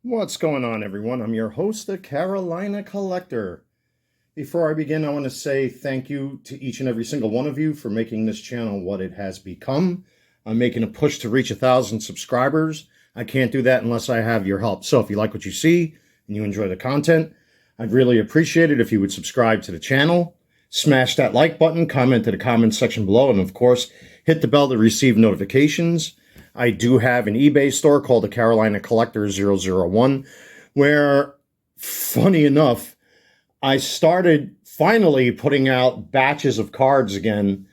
What's going on, everyone? I'm your host, the Carolina Collector. Before I begin, I want to say thank you to each and every single one of you for making this channel what it has become. I'm making a push to reach 1,000 subscribers. I can't do that unless I have your help. So if you like what you see and you enjoy the content, I'd really appreciate it if you would subscribe to the channel, smash that like button, comment in the comment section below, and of course, hit the bell to receive notifications. I do have an eBay store called the Carolina Collector 001, where, funny enough, I started finally putting out batches of cards again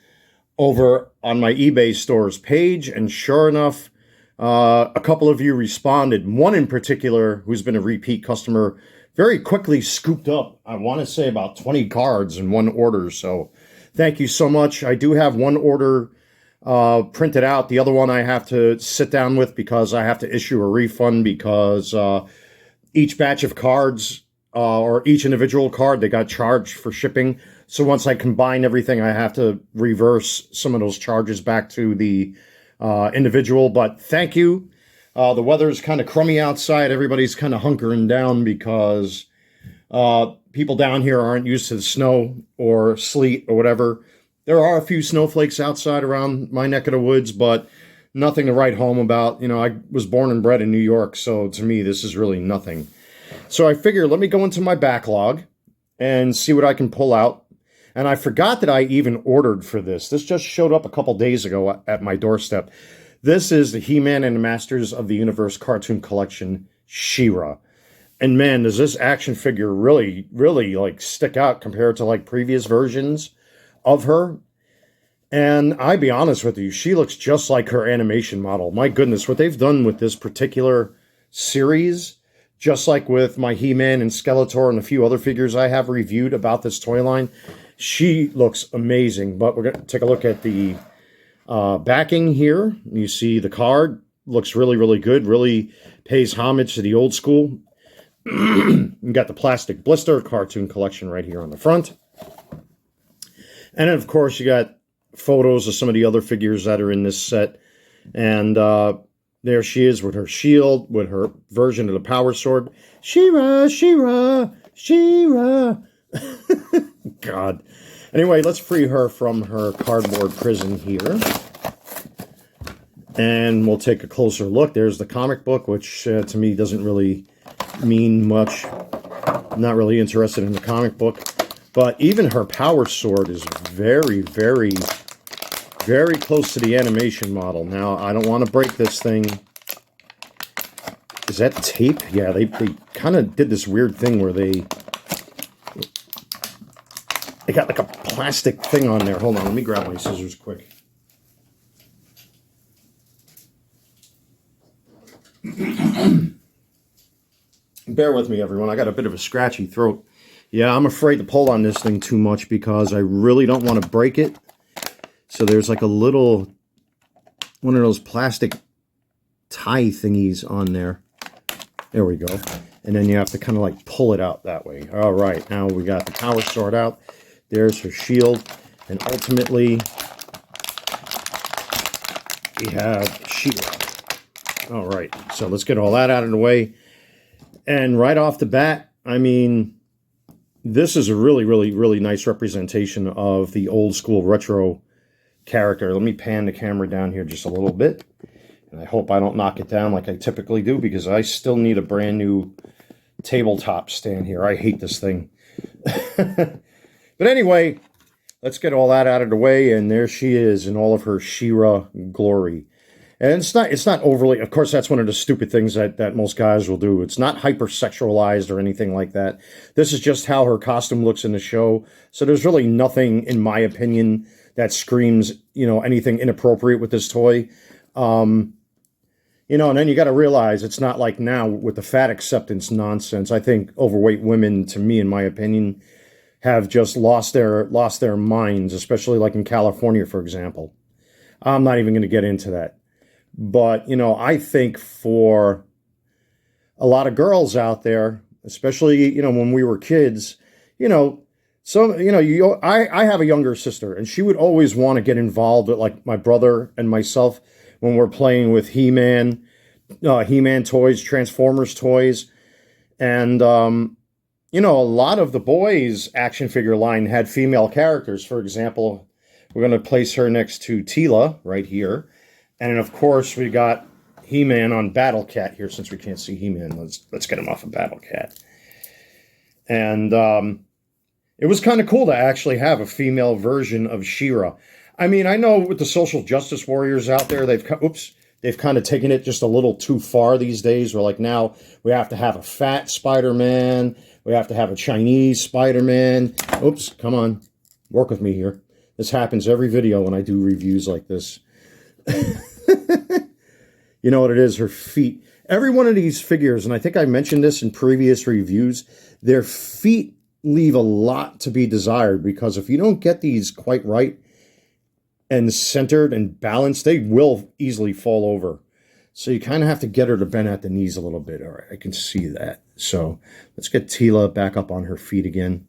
over on my eBay store's page, and sure enough, a couple of you responded. One in particular, who's been a repeat customer, very quickly scooped up, I want to say, about 20 cards in one order, so thank you so much. I do have one order printed out. The other one I have to sit down with because I have to issue a refund because each batch of cards or each individual card, they got charged for shipping. So once I combine everything, I have to reverse some of those charges back to the individual. But thank you. The weather's kind of crummy outside. Everybody's kind of hunkering down because people down here aren't used to the snow or sleet or whatever. There are a few snowflakes outside around my neck of the woods, but nothing to write home about. You know, I was born and bred in New York, so to me, this is really nothing. So I figure, let me go into my backlog and see what I can pull out. And I forgot that I even ordered for this. This just showed up a couple days ago at my doorstep. This is the He-Man and the Masters of the Universe cartoon collection, She-Ra. And man, does this action figure really, really like stick out compared to like previous versions of her. And I'll be honest with you, she looks just like her animation model. My goodness, what they've done with this particular series, just like with my He-Man and Skeletor and a few other figures I have reviewed about this toy line, she looks amazing. But we're going to take a look at the backing here. You see the card looks really, really good, really pays homage to the old school. You got the plastic blister cartoon collection right here on the front. And then, of course, you got photos of some of the other figures that are in this set. And there she is with her shield, with her version of the power sword. She-Ra, She-Ra, She-Ra. God. Anyway, let's free her from her cardboard prison here. And we'll take a closer look. There's the comic book, which to me doesn't really mean much. I'm not really interested in the comic book. But even her power sword is very, very, very close to the animation model. Now, I don't want to break this thing. Is that tape? Yeah, they kind of did this weird thing where they got like a plastic thing on there. Hold on, let me grab my scissors quick. Bear with me, everyone. I got a bit of a scratchy throat. Yeah, I'm afraid to pull on this thing too much because I really don't want to break it. So there's like a little, one of those plastic tie thingies on there. There we go. And then you have to kind of like pull it out that way. All right, now we got the power sword out. There's her shield. And ultimately, we have She-Ra. All right, so let's get all that out of the way. And right off the bat, I mean, this is a really, really, really nice representation of the old school retro character. Let me pan the camera down here just a little bit. And I hope I don't knock it down like I typically do because I still need a brand new tabletop stand here. I hate this thing. But anyway, let's get all that out of the way. And there she is in all of her She-Ra glory. And it's not overly, of course, that's one of the stupid things that most guys will do. It's not hyper-sexualized or anything like that. This is just how her costume looks in the show. So there's really nothing, in my opinion, that screams, you know, anything inappropriate with this toy. You know, and then you got to realize it's not like now with the fat acceptance nonsense. I think overweight women, to me, in my opinion, have just lost their minds, especially like in California, for example. I'm not even going to get into that. But, you know, I think for a lot of girls out there, especially, you know, when we were kids, you know, so, you know, I have a younger sister, and she would always want to get involved with, like, my brother and myself when we're playing with He-Man, He-Man toys, Transformers toys, and a lot of the boys' action figure line had female characters. For example, we're going to place her next to Teela right here. And of course, we got He-Man on Battle Cat here. Since we can't see He-Man, let's get him off of Battle Cat. And it was kind of cool to actually have a female version of She-Ra. I mean, I know with the social justice warriors out there, they've kind of taken it just a little too far these days. We're like, now we have to have a fat Spider-Man. We have to have a Chinese Spider-Man. Oops, come on. Work with me here. This happens every video when I do reviews like this. You know what it is? Her feet. Every one of these figures, and I think I mentioned this in previous reviews, their feet leave a lot to be desired, because if you don't get these quite right and centered and balanced, they will easily fall over. So you kind of have to get her to bend at the knees a little bit. All right, I can see that. So let's get Teela back up on her feet again.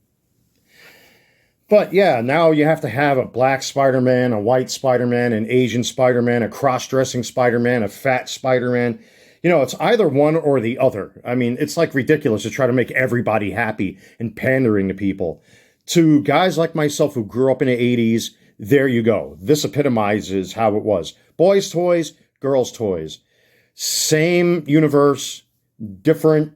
But yeah, now you have to have a black Spider-Man, a white Spider-Man, an Asian Spider-Man, a cross-dressing Spider-Man, a fat Spider-Man. It's either one or the other. I mean, it's like ridiculous to try to make everybody happy and pandering to people. To guys like myself who grew up in the 80s, there you go. This epitomizes how it was. Boys' toys, girls' toys. Same universe, different,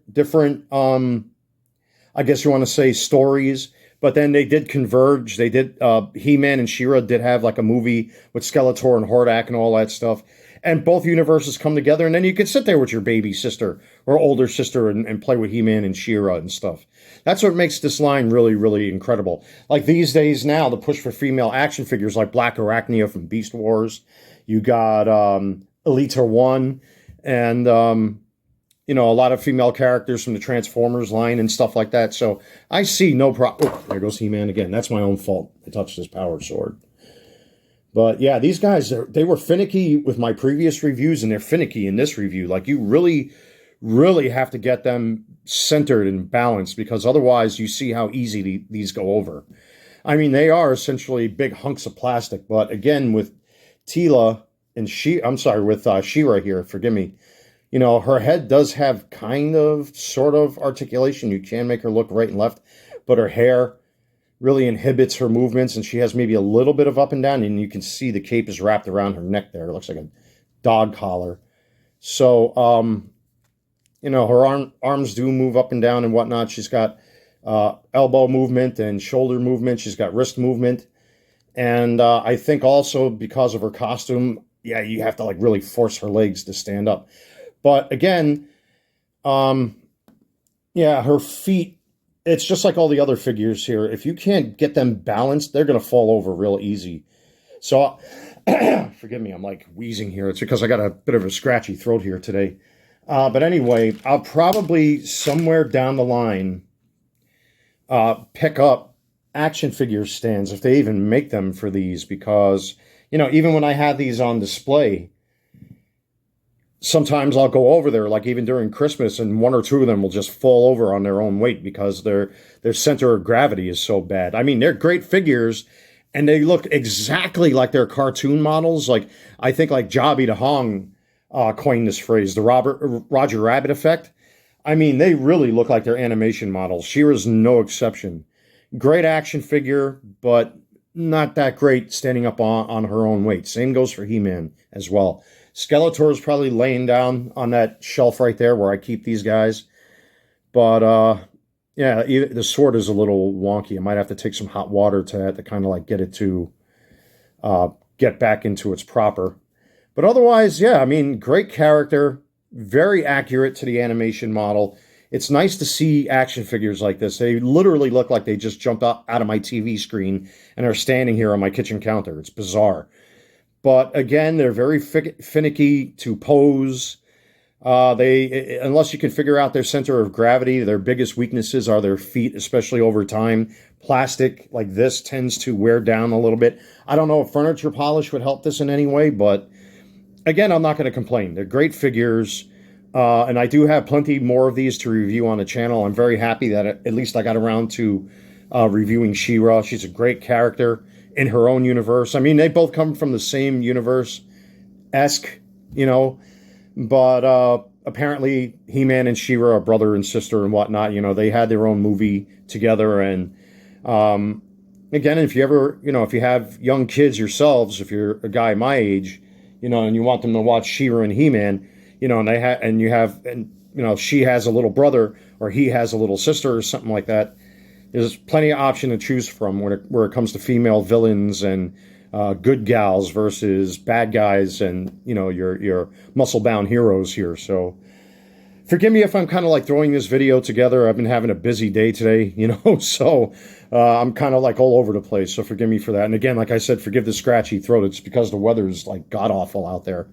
I guess you want to say stories. But then they did converge. They did, He-Man and She-Ra did have like a movie with Skeletor and Hordak and all that stuff. And both universes come together, and then you can sit there with your baby sister or older sister and play with He-Man and She-Ra and stuff. That's what makes this line really, really incredible. Like these days now, the push for female action figures like Black Arachnia from Beast Wars. You got Elita 1 and a lot of female characters from the Transformers line and stuff like that. So I see no problem. Oh, there goes He-Man again. That's my own fault. I touched his power sword. But yeah, these guys, they were finicky with my previous reviews, and they're finicky in this review. Like, you really, really have to get them centered and balanced, because otherwise you see how easy these go over. I mean, they are essentially big hunks of plastic. But again, with Teela and with She-Ra here, forgive me, her head does have sort of articulation. You can make her look right and left, but her hair really inhibits her movements, and she has maybe a little bit of up and down, and you can see the cape is wrapped around her neck there. It looks like a dog collar. So, her arms do move up and down and whatnot. She's got elbow movement and shoulder movement. She's got wrist movement. And I think also because of her costume, yeah, you have to like really force her legs to stand up. But again, her feet, it's just like all the other figures here. If you can't get them balanced, they're going to fall over real easy. So, forgive me, I'm like wheezing here. It's because I got a bit of a scratchy throat here today. But anyway, I'll probably somewhere down the line pick up action figure stands, if they even make them for these, because, even when I had these on display, sometimes I'll go over there, like even during Christmas, and one or two of them will just fall over on their own weight because their center of gravity is so bad. I mean, they're great figures, and they look exactly like their cartoon models. Like, I think like Jobby DeHong coined this phrase, the Roger Rabbit effect. I mean, they really look like their animation models. She-Ra's no exception. Great action figure, but not that great standing up on her own weight. Same goes for He-Man as well. Skeletor is probably laying down on that shelf right there where I keep these guys. But, the sword is a little wonky. I might have to take some hot water to kind of like get it to get back into its proper. But otherwise, yeah, I mean, great character, very accurate to the animation model. It's nice to see action figures like this. They literally look like they just jumped out of my TV screen and are standing here on my kitchen counter. It's bizarre. But again, they're very finicky to pose. Unless you can figure out their center of gravity, their biggest weaknesses are their feet, especially over time. Plastic like this tends to wear down a little bit. I don't know if furniture polish would help this in any way, but again, I'm not going to complain. They're great figures, and I do have plenty more of these to review on the channel. I'm very happy that at least I got around to reviewing She-Ra. She's a great character in her own universe. I mean, they both come from the same universe-esque, But apparently, He-Man and She-Ra are brother and sister and whatnot. You know, they had their own movie together. And again, if you ever, you know, if you have young kids yourselves, if you're a guy my age, you know, and you want them to watch She-Ra and He-Man, you know, and you know, she has a little brother or he has a little sister or something like that. There's plenty of option to choose from where it comes to female villains and good gals versus bad guys, and you know, your muscle bound heroes here. So forgive me if I'm kind of like throwing this video together. I've been having a busy day today, you know, so I'm kind of like all over the place. So forgive me for that. And again, like I said, forgive the scratchy throat. It's because the weather's like god awful out there.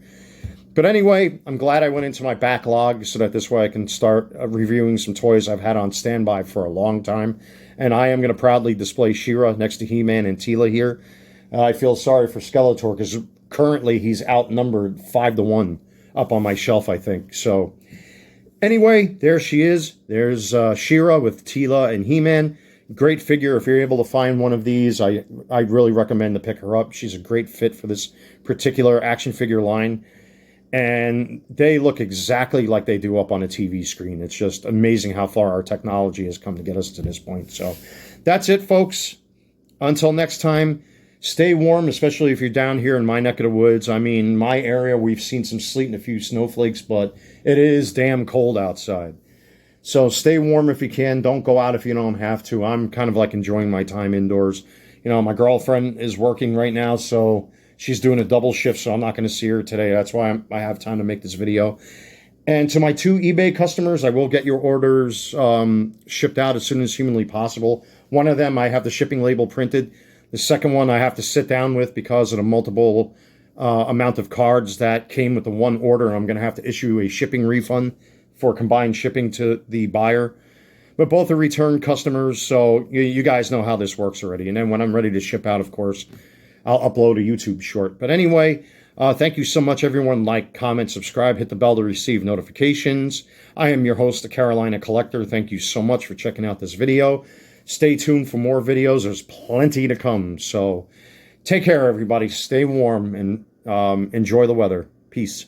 But anyway, I'm glad I went into my backlog so that this way I can start reviewing some toys I've had on standby for a long time. And I am going to proudly display She-Ra next to He-Man and Teela here. I feel sorry for Skeletor because currently he's outnumbered 5-1 up on my shelf, I think. So anyway, there she is. There's She-Ra with Teela and He-Man. Great figure. If you're able to find one of these, I really recommend to pick her up. She's a great fit for this particular action figure line. And they look exactly like they do up on a TV screen. It's just amazing how far our technology has come to get us to this point. So that's it, folks. Until next time, stay warm, especially if you're down here in my neck of the woods. I mean, my area, we've seen some sleet and a few snowflakes, but it is damn cold outside. So stay warm if you can. Don't go out if you don't have to. I'm kind of like enjoying my time indoors. You know, my girlfriend is working right now, so she's doing a double shift, so I'm not going to see her today. That's why I have time to make this video. And to my 2 eBay customers, I will get your orders shipped out as soon as humanly possible. One of them, I have the shipping label printed. The second one, I have to sit down with because of the multiple amount of cards that came with the one order. I'm going to have to issue a shipping refund for combined shipping to the buyer. But both are return customers, so you guys know how this works already. And then when I'm ready to ship out, of course, I'll upload a YouTube short. But anyway, thank you so much, everyone. Like, comment, subscribe, hit the bell to receive notifications. I am your host, the Carolina Collector. Thank you so much for checking out this video. Stay tuned for more videos. There's plenty to come. So take care, everybody. Stay warm and enjoy the weather. Peace.